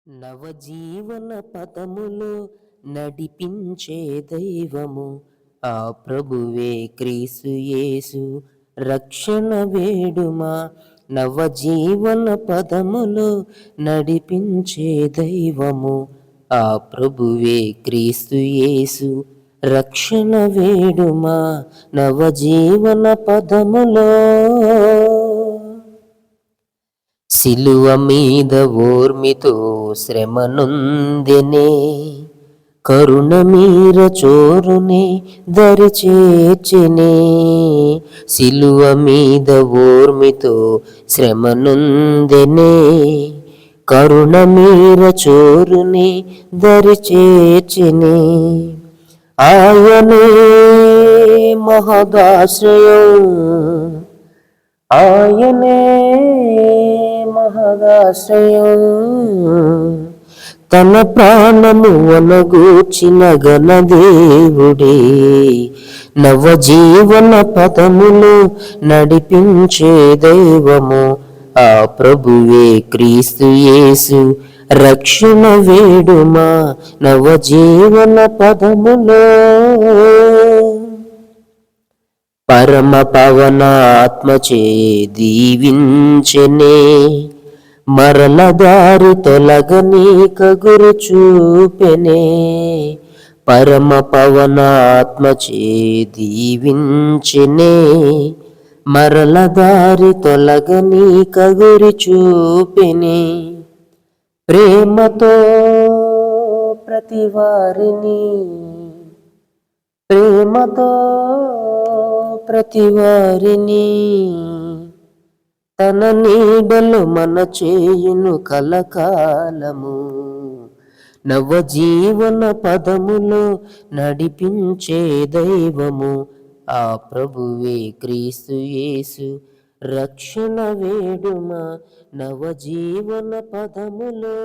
నవజీవన పదములో నడిపించే దైవము ఆ ప్రభువే క్రీస్తు యేసు. రక్షణ వేడుమా నవజీవన పదములో నడిపించే దైవము ఆ ప్రభువే క్రీస్తు యేసు. రక్షణ వేడుమా నవజీవన పదములో. సిలువ మీద ఓర్మితో శ్రమనుందెనే, కరుణ మీర చోరునే దరిచేర్చెనే. సిలువ మీద ఓర్మితో శ్రమనుందెనే, కరుణ మీర చోరునే దరిచేర్చెనే. ఆయనే మహదాశ్రయం, ఆయనే మహదాశ్రయం. తన ప్రాణము వనగూర్చిన ఘనదేవుడే, నవజీవన పదములు నడిపించే దైవము ఆ ప్రభువే క్రీస్తు యేసు. రక్షణ వేడుమా నవజీవన పదములో. పరమ పవన ఆత్మచే దీవించెనే, మరల దారి తొలగనీక గురు చూపెనే. పరమ పవన ఆత్మచే దీవించెనే, మరల దారి తొలగనీక గురి చూపెనే. ప్రేమతో ప్రతివారిని, ప్రేమతో ప్రతివారిని తన నీడలు మన చేయును కలకాలము. నవజీవన పదములో నడిపించే దైవము ఆ ప్రభువే క్రీస్తు యేసు. రక్షణ వేడుమా నవజీవన పదములో.